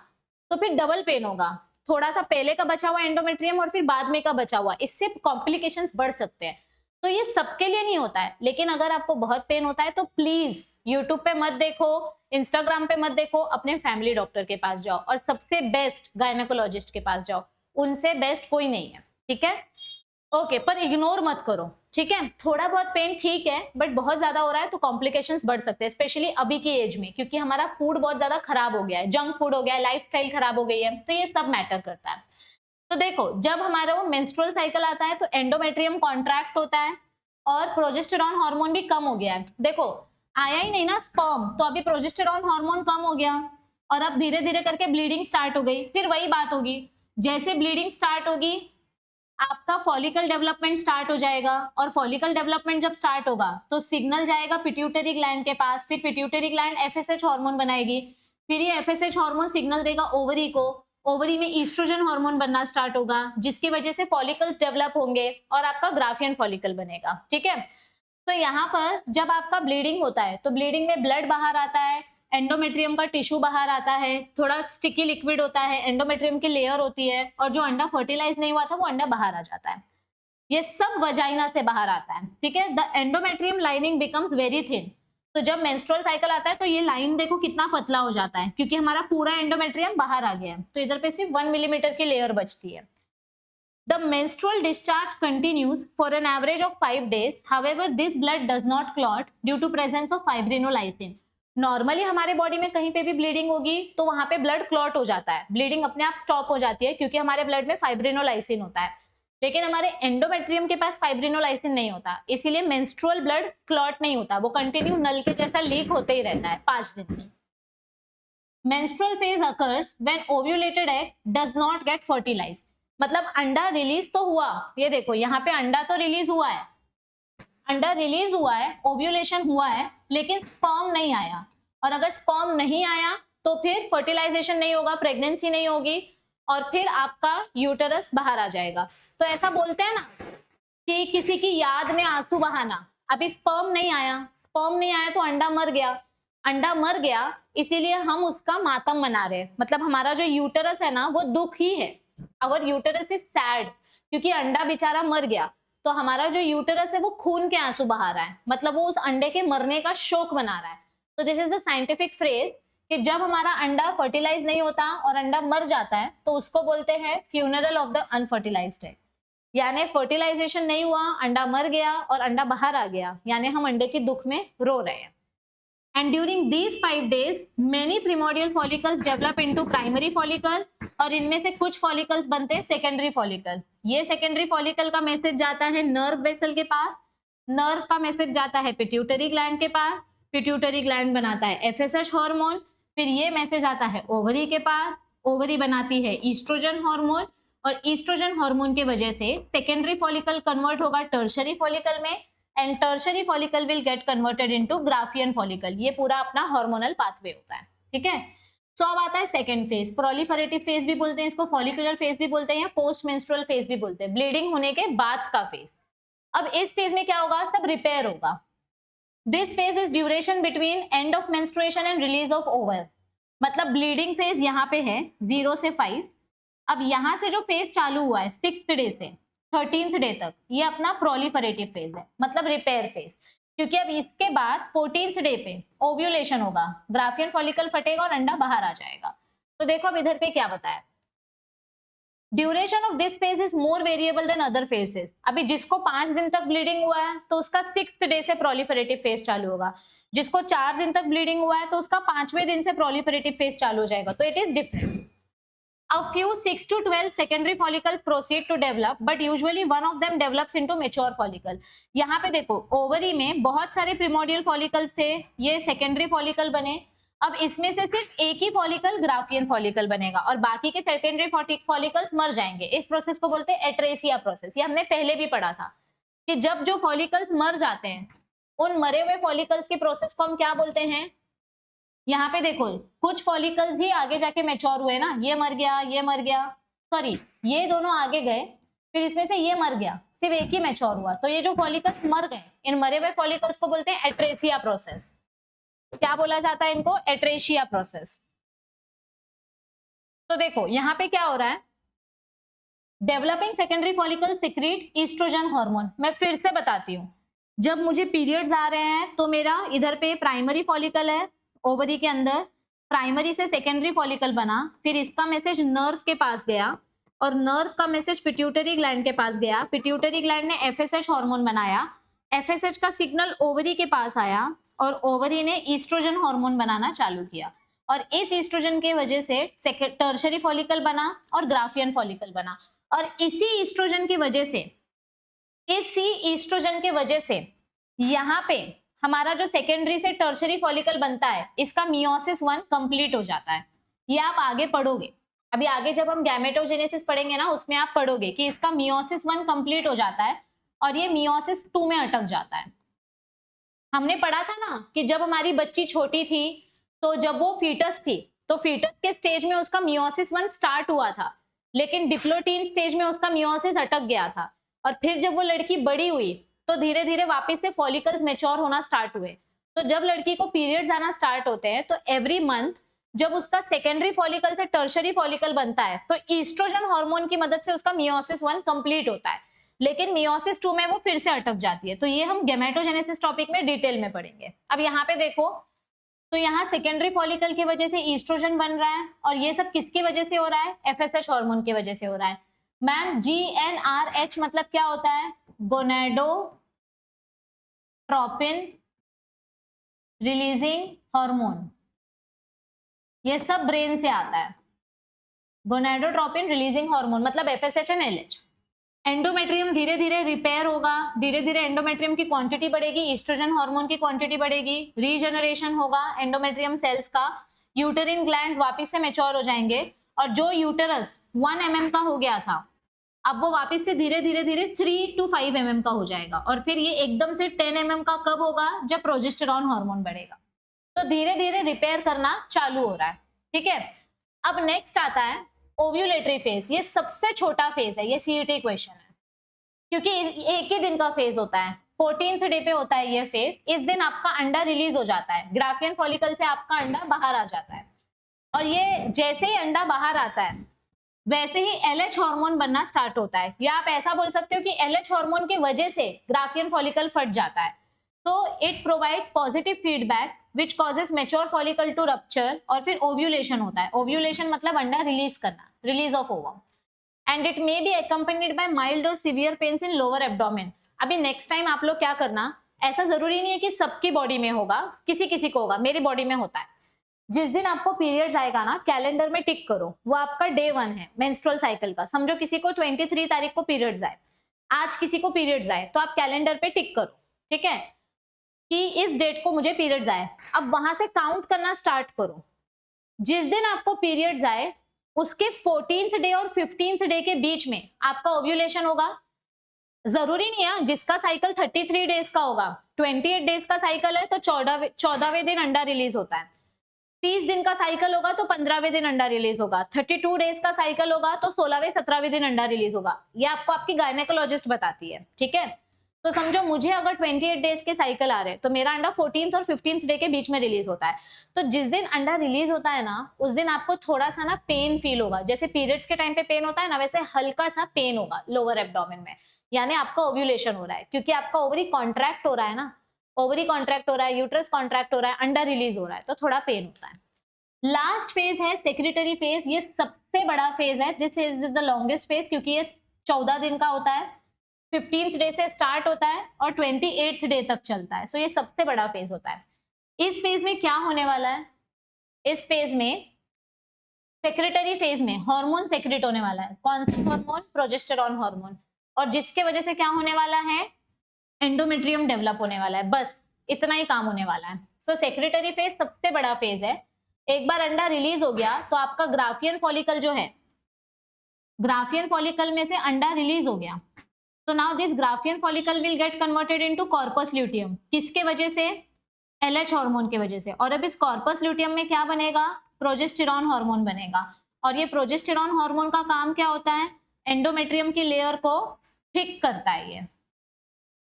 तो फिर डबल पेन होगा, थोड़ा सा पहले का बचा हुआ एंडोमेट्रियम और फिर बाद में का बचा हुआ, इससे कॉम्प्लिकेशंस बढ़ सकते हैं। तो ये सबके लिए नहीं होता है, लेकिन अगर आपको बहुत पेन होता है तो प्लीज यूट्यूब पे मत देखो, इंस्टाग्राम पे मत देखो, अपने फैमिली डॉक्टर के पास जाओ, और सबसे बेस्ट गायनेकोलॉजिस्ट के पास जाओ, उनसे बेस्ट कोई नहीं है, ठीक है? ओके, पर इग्नोर मत करो, ठीक है? थोड़ा बहुत पेन ठीक है, बट बहुत ज्यादा हो रहा है तो कॉम्प्लिकेशंस बढ़ सकते हैं, स्पेशली अभी की एज में, क्योंकि हमारा फूड बहुत ज्यादा खराब हो गया है, जंक फूड हो गया है, लाइफस्टाइल खराब हो गई है, तो ये सब मैटर करता है। तो देखो, जब हमारा वो मेंस्ट्रुअल साइकिल आता है तो एंडोमेट्रियम कॉन्ट्रैक्ट होता है और प्रोजेस्टेरॉन हार्मोन भी कम हो गया है। देखो, आया ही नहीं ना स्पर्म, तो अभी प्रोजेस्टेरॉन हार्मोन कम हो गया और अब धीरे धीरे करके ब्लीडिंग स्टार्ट हो गई। फिर वही बात होगी, जैसे ब्लीडिंग स्टार्ट होगी आपका फॉलिकल डेवलपमेंट स्टार्ट हो जाएगा, और फॉलिकल डेवलपमेंट जब स्टार्ट होगा तो सिग्नल जाएगा पिट्यूटरी ग्लैंड के पास, फिर पिट्यूटरी ग्लैंड एफएसएच हार्मोन बनाएगी, फिर ये एफएसएच हार्मोन सिग्नल देगा ओवरी को, ओवरी में ईस्ट्रोजन हार्मोन बनना स्टार्ट होगा, जिसकी वजह से फॉलिकल्स डेवलप होंगे और आपका ग्राफियन फॉलिकल बनेगा, ठीक है? तो यहाँ पर जब आपका ब्लीडिंग होता है तो ब्लीडिंग में ब्लड बाहर आता है, एंडोमेट्रियम का टिश्यू बाहर आता है, थोड़ा स्टिकी लिक्विड होता है, एंडोमेट्रियम की लेयर होती है, और जो अंडा फर्टिलाइज नहीं हुआ था वो अंडा बाहर आ जाता है। ये सब वजाइना से बाहर आता है, ठीक है? The endometrium lining becomes very thin. तो जब मेंस्ट्रुअल साइकिल आता है तो ये लाइन देखो कितना पतला हो जाता है, क्योंकि हमारा पूरा एंडोमेट्रियम बाहर आ गया है, तो इधर पे सिर्फ 1 मिलीमीटर की लेयर बचती है। The menstrual discharge continues for an average of 5 days. However, this blood does not clot due to presence of fibrinolysin. Normally हमारे बॉडी में कहीं पे भी ब्लीडिंग होगी तो वहां पे ब्लड क्लॉट हो जाता है, ब्लीडिंग अपने आप स्टॉप हो जाती है, क्योंकि हमारे ब्लड में फाइब्रिनोलाइसिन होता है। लेकिन हमारे एंडोमेट्रियम के पास फाइब्रिनोलाइसिन नहीं होता, इसीलिए मेंस्ट्रुअल ब्लड क्लॉट नहीं होता, वो कंटिन्यू नल के जैसा लीक होते ही रहता है 5 दिन में। Menstrual phase occurs when ovulated egg does not get fertilized. मतलब अंडा रिलीज तो हुआ, ये देखो यहाँ पे अंडा तो रिलीज हुआ है, अंडा रिलीज हुआ है, ओव्यूलेशन हुआ है, लेकिन स्पर्म नहीं आया। और अगर स्पर्म नहीं आया तो फिर फर्टिलाइजेशन नहीं होगा, प्रेगनेंसी नहीं होगी और फिर आपका यूटरस बाहर आ जाएगा। तो ऐसा बोलते हैं ना कि किसी की याद में आंसू बहाना। अभी स्पर्म नहीं आया तो अंडा मर गया, अंडा मर गया इसीलिए हम उसका मातम मना रहे हैं। मतलब हमारा जो यूटरस है ना वो दुख ही है। अवर यूटरस इज सैड क्योंकि अंडा बेचारा मर गया, तो हमारा जो यूटरस है वो खून के आंसू बहा रहा है, मतलब वो उस अंडे के मरने का शोक मना रहा है। तो this is the scientific phrase कि जब हमारा अंडा फर्टिलाइज नहीं होता और अंडा मर जाता है तो उसको बोलते हैं funeral of the unfertilised egg. यानी फर्टिलाइजेशन नहीं हुआ, अंडा मर गया और अंडा बाहर आ गया, यानी हम अंडे के दुख में रो रहे हैं। And during these 5 days, many primordial follicles develop into primary follicle और इनमें से कुछ follicles बनते हैं secondary follicle। ये secondary follicle का मैसेज जाता है nerve vessel के पास, nerve का मैसेज जाता है pituitary gland के पास, pituitary gland बनाता है FSH हार्मोन, फिर ये मैसेज आता है ओवरी के पास, ओवरी बनाती है ईस्ट्रोजन हार्मोन और ईस्ट्रोजन हार्मोन की वजह से सेकेंडरी फॉलिकल कन्वर्ट होगा टर्शरी फॉलिकल में and tertiary follicle will get converted into Graafian follicle. ये पूरा अपना हार्मोनल पाथवे होता है, ठीक है। सो अब आता है सेकंड फेज, प्रोलिफरेटिव फेज भी बोलते हैं इसको, फॉलिकुलर फेज भी बोलते हैं या पोस्ट मेंस्ट्रुअल फेज भी बोलते हैं, ब्लीडिंग होने के बाद का फेज। अब इस फेज में क्या होगा, सब रिपेयर होगा। This phase is duration between end of menstruation and release of over. मतलब ब्लीडिंग फेज यहाँ पे है 0 से 5। अब यहाँ से जो फेज चालू हुआ है 6th डे से 13th डे तक, ये अपना प्रोलिफरेटिव फेज है, मतलब रिपेयर फेज। क्योंकि अब इसके बाद 14th डे पे ओव्यूलेशन होगा, ग्राफियन फॉलिकल फटेगा और अंडा बाहर आ जाएगा। तो देखो अब इधर पे क्या बताया, duration of this phase is more variable than other phases. अभी जिसको 5 दिन तक ब्लीडिंग हुआ है तो उसका 6th डे से प्रोलिफरेटिव फेज चालू होगा, जिसको 4 दिन तक ब्लीडिंग हुआ है तो उसका 5वें दिन से प्रोलिफरेटिव फेज चालू हो जाएगा। तो it is different. A few 6 to 12 secondary follicles proceed to develop, but usually one of them develops into mature follicle। यहाँ पे देखो ओवरी में बहुत सारे प्रिमोडियल फॉलिकल्स थे, ये सेकेंडरी फॉलिकल बने। अब इसमें से सिर्फ एक ही फॉलिकल ग्राफियन फॉलिकल बनेगा और बाकी के सेकेंडरी फॉलिकल्स मर जाएंगे। इस प्रोसेस को बोलते हैं एट्रेसिया प्रोसेस। ये हमने पहले भी पढ़ा था कि जब जो फॉलिकल्स मर जाते हैं उन मरे हुए फॉलिकल्स के प्रोसेस को हम क्या बोलते हैं। यहाँ पे देखो कुछ फॉलिकल्स ही आगे जाके मैच्योर हुए ना, ये मर गया, सॉरी ये दोनों आगे गए, फिर इसमें से ये मर गया, सिर्फ एक ही मैच्योर हुआ। तो ये जो फॉलिकल्स मर गए, इन मरे हुए फॉलिकल्स को बोलते हैं एट्रेसिया प्रोसेस। क्या बोला जाता है इनको, एट्रेसिया प्रोसेस। तो देखो यहाँ पे क्या हो रहा है, developing secondary follicle secrete estrogen hormone. मैं फिर से बताती हूँ, जब मुझे पीरियड्स आ रहे हैं तो मेरा इधर पे प्राइमरी फॉलिकल है ओवरी के अंदर, प्राइमरी से सेकेंडरी फॉलिकल बना, फिर इसका मैसेज नर्व के पास गया और नर्व का मैसेज पिट्यूटरी ग्लैंड के पास गया, पिट्यूटरी ग्लैंड ने FSH हार्मोन बनाया, FSH का सिग्नल ओवरी के पास आया और ओवरी ने ईस्ट्रोजन हार्मोन बनाना चालू किया और इस ईस्ट्रोजन की वजह से टर्शरी फॉलिकल बना और ग्राफियन फॉलिकल बना। और इसी ईस्ट्रोजन की वजह से यहाँ पे हमारा जो सेकेंडरी से टर्शरी फॉलिकल बनता है इसका मियोसिस 1 कंप्लीट हो जाता है। ये आप आगे पढ़ोगे, अभी आगे जब हम गैमेटोजेनेसिस पढ़ेंगे ना उसमें आप पढ़ोगे कि इसका मियोसिस 1 कंप्लीट हो जाता है और ये मियोसिस 2 में अटक जाता है। हमने पढ़ा था ना कि जब हमारी बच्ची छोटी थी तो जब वो फीटस थी तो फीटस के स्टेज में उसका मियोसिस 1 स्टार्ट हुआ था, लेकिन डिप्लोटीन स्टेज में उसका मियोसिस अटक गया था और फिर जब वो लड़की बड़ी हुई तो धीरे धीरे वापस से फॉलिकल्स मैच्योर होना स्टार्ट हुए। तो जब लड़की को पीरियड्स आना स्टार्ट होते हैं तो एवरी मंथ जब उसका सेकेंडरी फॉलिकल से टर्शरी फॉलिकल बनता है तो ईस्ट्रोजन हार्मोन की मदद से उसका मियोसिस 1 कंप्लीट होता है, लेकिन मियोसिस 2 में वो फिर से अटक जाती है। तो ये हम गैमेटोजेनेसिस टॉपिक में डिटेल में पढ़ेंगे। अब यहाँ पे देखो, तो यहाँ सेकेंडरी फॉलिकल की वजह से ईस्ट्रोजन बन रहा है और ये सब किसकी वजह से हो रहा है, FSH हार्मोन की वजह से हो रहा है। मैम GnRH मतलब क्या होता है, गोनेडोट्रोपिन रिलीजिंग हार्मोन। ये सब ब्रेन से आता है। गोनेडोट्रोपिन रिलीजिंग हार्मोन मतलब FSH एंड LH। एंडोमेट्रियम धीरे धीरे रिपेयर होगा, धीरे धीरे एंडोमेट्रियम की क्वांटिटी बढ़ेगी, ईस्ट्रोजन हार्मोन की क्वांटिटी बढ़ेगी, रीजनरेशन होगा एंडोमेट्रियम सेल्स का, यूटेरिन ग्लैंड्स वापस से मैच्योर हो जाएंगे और जो यूटेरस 1 mm का हो गया था अब वो वापस से धीरे धीरे 3 to 5 mm का हो जाएगा और फिर ये एकदम से 10 mm का कब होगा, जब प्रोजेस्टेरॉन हार्मोन बढ़ेगा। तो धीरे धीरे रिपेयर करना चालू हो रहा है। ठीक है। अब नेक्स्ट आता है ओव्यूलेटरी फेज। ये सबसे छोटा फेज है, ये सीईटी क्वेश्चन है, क्योंकि एक ही दिन का फेज होता है, 14th डे पे होता है ये फेज। इस दिन आपका अंडा रिलीज हो जाता है, ग्राफियन फॉलिकल से आपका अंडा बाहर आ जाता है, और ये जैसे ही अंडा बाहर आता है वैसे ही एलएच हार्मोन बनना स्टार्ट होता है, या आप ऐसा बोल सकते हो कि एलएच हार्मोन की वजह से ग्राफियन फॉलिकल फट जाता है। तो it provides positive feedback which causes mature follicle to rupture, और फिर ओव्यूलेशन होता है। ओव्यूलेशन मतलब अंडा रिलीज करना, release of ovum, and it may be accompanied by mild और severe pains in lower abdomen. अभी नेक्स्ट टाइम आप लोग क्या करना, ऐसा जरूरी नहीं है कि सबकी बॉडी में होगा, किसी किसी को होगा, मेरी बॉडी में होता है। जिस दिन आपको पीरियड्स आएगा ना, कैलेंडर में टिक करो, वो आपका डे 1 है मेंस्ट्रुअल साइकिल का। समझो किसी को 23 तारीख को पीरियड्स आए, आज किसी को पीरियड्स आए, तो आप कैलेंडर पे टिक करो, ठीक है, कि इस डेट को मुझे पीरियड्स आए। अब वहां से काउंट करना स्टार्ट करो। जिस दिन आपको पीरियड्स आए उसके 14th डे और 15th डे के बीच में आपका ओव्यूलेशन होगा। जरूरी नहीं है जिसका साइकिल 33 डेज का होगा, 28 डेज का साइकिल है तो 14वें दिन अंडा रिलीज होता है, 30 दिन का साइकिल होगा तो 15वें दिन अंडा रिलीज होगा, 32 डेज का साइकिल होगा तो 16वें 17वें दिन अंडा रिलीज होगा। ये आपको आपकी गायनेकोलॉजिस्ट बताती है, ठीक है। तो समझो मुझे अगर 28 डेज के साइकिल आ रहे हैं तो मेरा अंडा 14th और 15th डे के बीच में रिलीज होता है। तो जिस दिन अंडा रिलीज होता है ना, उस दिन आपको थोड़ा सा ना पेन फील होगा, जैसे पीरियड्स के टाइम पे पेन होता है ना, वैसे हल्का सा पेन होगा लोअर एब्डोमेन में, यानी आपका ओव्यूलेशन हो रहा है, क्योंकि आपका ओवरी कॉन्ट्रैक्ट हो रहा है ना, ओवरी कॉन्ट्रैक्ट हो रहा है, यूट्रस कॉन्ट्रैक्ट हो रहा है, अंडा रिलीज हो रहा है, तो थोड़ा पेन होता है। लास्ट फेज है सेक्रेटरी फेज। ये सबसे बड़ा फेज है, this is the longest phase, क्योंकि ये 14 दिन का होता है, 15th डे से स्टार्ट होता है और 28th डे तक चलता है। सो ये सबसे बड़ा फेज होता है। इस फेज में क्या होने वाला है, इस फेज में सेक्रेटरी फेज में हार्मोन सेक्रेट होने वाला है। कौन सा हार्मोन? प्रोजेस्टेरॉन हार्मोन, और जिसके वजह से क्या होने वाला है, एंडोमेट्रियम डेवलप होने वाला है। बस इतना ही काम होने वाला है। सो सेक्रेटरी फेज सबसे बड़ा फेज है। एक बार अंडा रिलीज हो गया तो आपका ग्राफियन फॉलिकल जो है, ग्राफियन फॉलिकल में से अंडा रिलीज हो गया, तो now this Graafian follicle will get converted into corpus luteum. किसके वजह से? एलएच हार्मोन के वजह से। और अब इस कॉर्पस ल्यूटियम में क्या बनेगा? प्रोजेस्टेरॉन हार्मोन बनेगा। और ये प्रोजेस्टेरॉन हार्मोन का काम क्या होता है? एंडोमेट्रियम की लेयर को थिक करता है।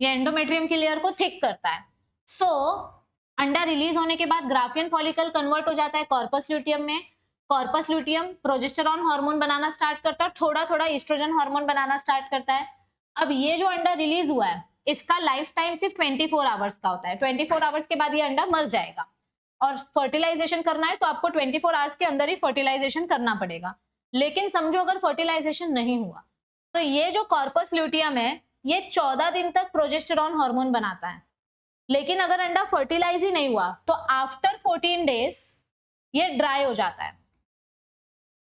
ये एंडोमेट्रियम की लेयर को थिक करता है। सो अंडा रिलीज होने के बाद ग्राफियन फॉलिकल कन्वर्ट हो जाता है कॉर्पस ल्यूटियम में। कॉर्पस ल्यूटियम प्रोजेस्टेरॉन हार्मोन बनाना स्टार्ट करता है, थोड़ा थोड़ा ईस्ट्रोजन हार्मोन बनाना स्टार्ट करता है। अब ये जो अंडा रिलीज हुआ है इसका लाइफ टाइम सिर्फ 24 आवर्स का होता है। 24 आवर्स के बाद ये अंडा मर जाएगा, और फर्टिलाइजेशन करना है तो आपको 24 आवर्स के अंदर ही फर्टिलाइजेशन करना पड़ेगा। लेकिन समझो अगर फर्टिलाइजेशन नहीं हुआ तो ये जो कॉर्पस ल्यूटियम है ये 14 दिन तक प्रोजेस्टेरॉन हार्मोन बनाता है। लेकिन अगर अंडा फर्टिलाइज ही नहीं हुआ तो आफ्टर 14 डेज ये ड्राई हो जाता है।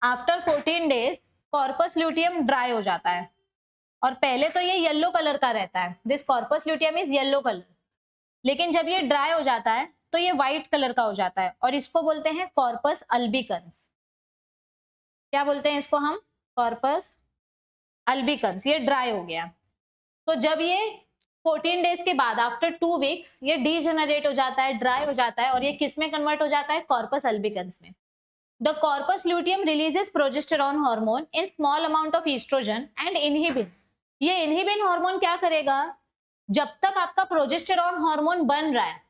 After 14 days corpus luteum dry हो जाता है, और पहले तो ये येलो कलर का रहता है, this corpus luteum is yellow colour. लेकिन जब ये ड्राई हो जाता है तो ये व्हाइट कलर का हो जाता है, और इसको बोलते हैं कॉर्पस अल्बिकन्स। क्या बोलते हैं इसको हम? Corpus albicans. ये ड्राई हो गया, तो जब ये 14 डेज के बाद आफ्टर 2 वीक्स ये डीजेनरेट हो जाता है, ड्राई हो जाता है, और ये किस में कन्वर्ट हो जाता है? कॉर्पस अल्बिकन्स में। The corpus luteum releases progesterone hormone in small amount of estrogen and inhibin. ये इनहिबिन हार्मोन क्या करेगा? जब तक आपका प्रोजेस्टेरॉन हार्मोन बन रहा है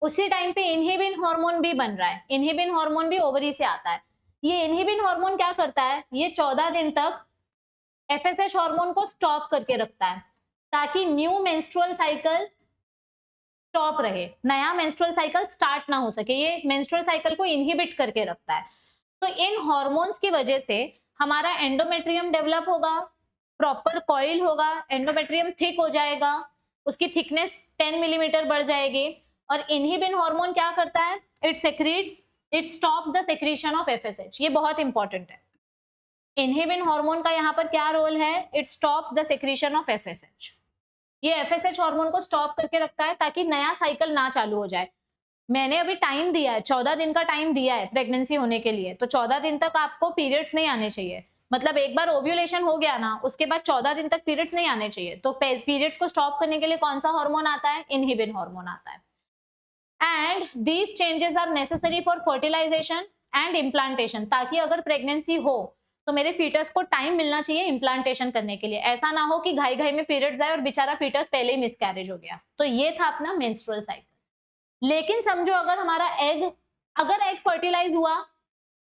उसी टाइम पे इनहिबिन हार्मोन भी बन रहा है। इनहिबिन हार्मोन भी ओवरी से आता है। ये इनहिबिन हार्मोन क्या करता है? ये 14 दिन तक एफएसएच हार्मोन को स्टॉप करके रखता है, ताकि न्यू मेंस्ट्रुअल साइकिल स्टॉप रहे, नया मेंस्ट्रुअल साइकिल स्टार्ट ना हो सके। ये मेंस्ट्रुअल साइकिल को इनहिबिट करके रखता है। तो इन हार्मोन्स की वजह से हमारा एंडोमेट्रियम डेवलप होगा, प्रॉपर कॉइल होगा, एंडोमेट्रियम थिक हो जाएगा, उसकी थिकनेस 10 मिलीमीटर बढ़ जाएगी। और इनहिबिन हार्मोन क्या करता है? It stops the secretion of FSH. ये बहुत इंपॉर्टेंट है। इनहिबिन हार्मोन का यहाँ पर क्या रोल है? It stops the secretion of FSH. ये एफएसएच हार्मोन को स्टॉप करके रखता है ताकि नया साइकिल ना चालू हो जाए। मैंने अभी टाइम दिया है, 14 दिन का टाइम दिया है प्रेगनेंसी होने के लिए, तो 14 दिन तक आपको पीरियड्स नहीं आने चाहिए। मतलब एक बार ओव्यूलेशन हो गया ना, उसके बाद 14 दिन तक पीरियड्स नहीं आने चाहिए। तो पीरियड्स को स्टॉप करने के लिए कौन सा हार्मोन आता है? इनहिबिन हार्मोन आता है। And these changes are necessary for fertilization and implantation, ताकि अगर प्रेगनेंसी हो तो मेरे फीटस को टाइम मिलना चाहिए इम्प्लांटेशन करने के लिए। ऐसा ना हो कि घाई घाई में पीरियड्स आए और बेचारा फीटस पहले ही मिसकैरेज हो गया। तो ये था अपना मेंस्ट्रुअल साइकिल। लेकिन समझो अगर हमारा अगर एग फर्टिलाइज हुआ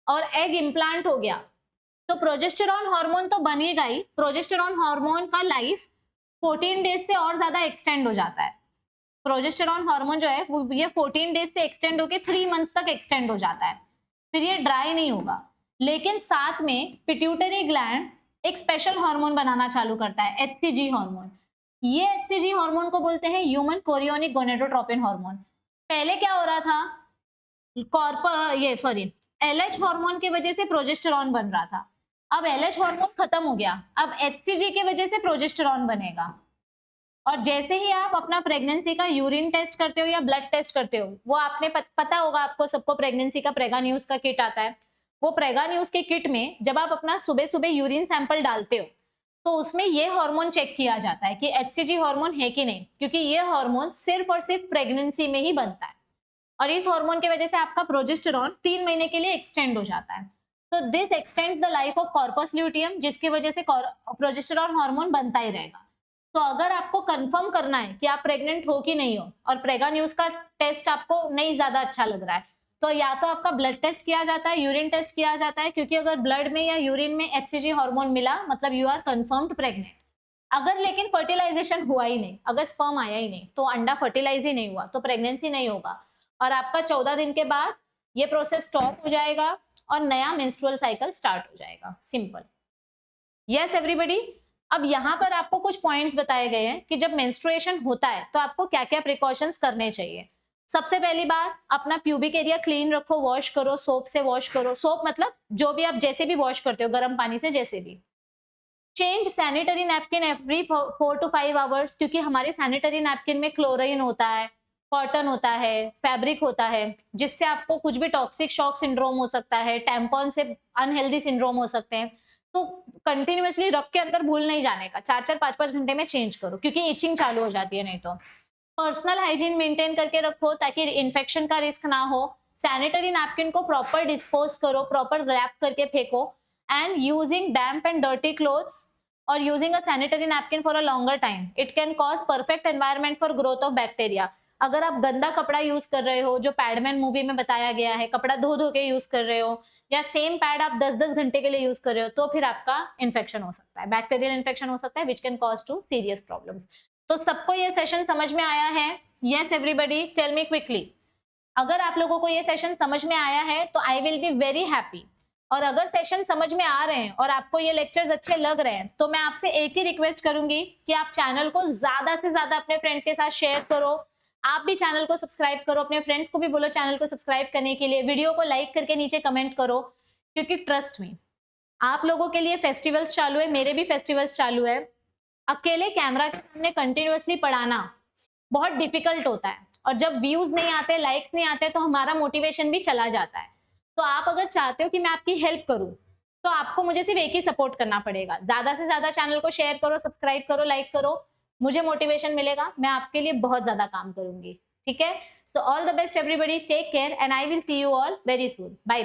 और एग इम्प्लांट हो गया, तो प्रोजेस्टेरॉन हार्मोन तो बनेगा ही। प्रोजेस्टेरॉन हार्मोन का लाइफ 14 डेज से और ज्यादा एक्सटेंड हो जाता है। प्रोजेस्टेरॉन हार्मोन जो है वो ये 14 डेज से एक्सटेंड होके 3 मंथ्स तक एक्सटेंड हो जाता है, फिर ये ड्राई नहीं होगा। लेकिन साथ में पिट्यूटरी ग्लैंड एक स्पेशल हार्मोन बनाना चालू करता है, एचसीजी हार्मोन। ये एचसीजी हार्मोन को बोलते हैं ह्यूमन कोरियोनिक गोनेडोट्रोपिन हार्मोन। पहले क्या हो रहा था, एलएच हार्मोन की वजह से प्रोजेस्टेरॉन बन रहा था। अब एलएच हार्मोन खत्म हो गया, अब एचसीजी की वजह से प्रोजेस्टेरॉन बनेगा। और जैसे ही आप अपना प्रेगनेंसी का यूरिन टेस्ट करते हो या ब्लड टेस्ट करते हो, वो आपने पता होगा आपको सबको, प्रेगनेंसी का प्रेगा न्यूज का किट आता है। वो प्रेगा न्यूज के किट में जब आप अपना सुबह सुबह यूरिन सैंपल डालते हो तो उसमें ये हार्मोन चेक किया जाता है कि एचसीजी हार्मोन है कि नहीं, क्योंकि ये हार्मोन सिर्फ और सिर्फ प्रेगनेंसी में ही बनता है। और इस हार्मोन की वजह से आपका प्रोजेस्टेरॉन 3 महीने के लिए एक्सटेंड हो जाता है। तो this x tends the life of corpus luteum, जिसकी वजह से प्रोजेस्टेरॉन हार्मोन बनता ही रहेगा। तो अगर आपको कंफर्म करना है कि आप प्रेग्नेंट हो कि नहीं हो और प्रेगा न्यूज का टेस्ट आपको नहीं ज्यादा अच्छा लग रहा है, तो या तो आपका ब्लड टेस्ट किया जाता है, यूरिन टेस्ट किया जाता है, क्योंकि अगर ब्लड में या यूरिन में एचसीजी हार्मोन मिला मतलब यू आर कंफर्म्ड प्रेग्नेंट। अगर लेकिन फर्टिलाइजेशन हुआ ही नहीं, अगर स्पर्म आया ही नहीं, तो अंडा फर्टिलाइज ही नहीं हुआ, तो प्रेगनेंसी नहीं होगा और आपका 14 दिन के बाद ये प्रोसेस स्टॉप हो जाएगा और नया मेंस्ट्रुअल साइकिल स्टार्ट हो जाएगा। सिंपल। Yes everybody. अब यहाँ पर आपको कुछ पॉइंट्स बताए गए हैं कि जब मेंस्ट्रुएशन होता है तो आपको क्या क्या प्रिकॉशंस करने चाहिए। सबसे पहली बात, अपना प्यूबिक एरिया क्लीन रखो, वॉश करो, सोप से वॉश करो। सोप मतलब जो भी आप जैसे भी वॉश करते हो, गर्म पानी से जैसे भी। Change sanitary napkin every 4 to 5 hours, क्योंकि हमारे सैनिटरी नैपकिन में क्लोरीन होता है, कॉटन होता है, फैब्रिक होता है, जिससे आपको कुछ भी टॉक्सिक शॉक सिंड्रोम हो सकता है, टैम्पॉन से अनहेल्दी सिंड्रोम हो सकते हैं। तो कंटिन्यूअसली रख के अंदर भूल नहीं जाने का, 4-4 5-5 घंटे में चेंज करो, क्योंकि इचिंग चालू हो जाती है नहीं तो। पर्सनल हाइजीन मेंटेन करके रखो ताकि इन्फेक्शन का रिस्क ना हो। सैनिटरी नैपकिन को प्रॉपर डिस्पोज करो, प्रॉपर रैप करके फेंको। And using damp and dirty clothes और using a sanitary napkin for a longer time, it can cause perfect environment for growth of bacteria. अगर आप गंदा कपड़ा यूज कर रहे हो, जो पैडमैन मूवी में बताया गया है, कपड़ा धो धो के यूज कर रहे हो, या सेम पैड आप 10-10 घंटे के लिए यूज कर रहे हो, तो फिर आपका इन्फेक्शन हो सकता है, बैक्टीरियल इन्फेक्शन हो सकता है, which can cause to serious problems. तो सबको ये सेशन समझ में आया है? Yes everybody, tell me quickly. अगर आप लोगों को ये सेशन समझ में आया है तो I will be very happy. और अगर सेशन समझ में आ रहे हैं और आपको ये लेक्चर्स अच्छे लग रहे हैं, तो मैं आपसे एक ही रिक्वेस्ट करूंगी कि आप चैनल को ज्यादा से ज्यादा अपने फ्रेंड्स के साथ शेयर करो। आप भी चैनल को सब्सक्राइब करो, अपने फ्रेंड्स को भी बोलो चैनल को सब्सक्राइब करने के लिए। वीडियो को लाइक करके नीचे कमेंट करो, क्योंकि ट्रस्ट मी, आप लोगों के लिए फेस्टिवल्स चालू है, मेरे भी फेस्टिवल्स चालू है। अकेले कैमरा के सामने कंटिन्यूअसली पढ़ाना बहुत डिफिकल्ट होता है, और जब व्यूज नहीं आते, लाइक्स नहीं आते, तो हमारा मोटिवेशन भी चला जाता है। तो आप अगर चाहते हो कि मैं आपकी हेल्प करूं, तो आपको मुझे सिर्फ एक ही सपोर्ट करना पड़ेगा, ज्यादा से ज्यादा चैनल को शेयर करो, सब्सक्राइब करो, लाइक करो। मुझे मोटिवेशन मिलेगा, मैं आपके लिए बहुत ज्यादा काम करूंगी। ठीक है? So all the best everybody, take care and I will see you all very soon. Bye.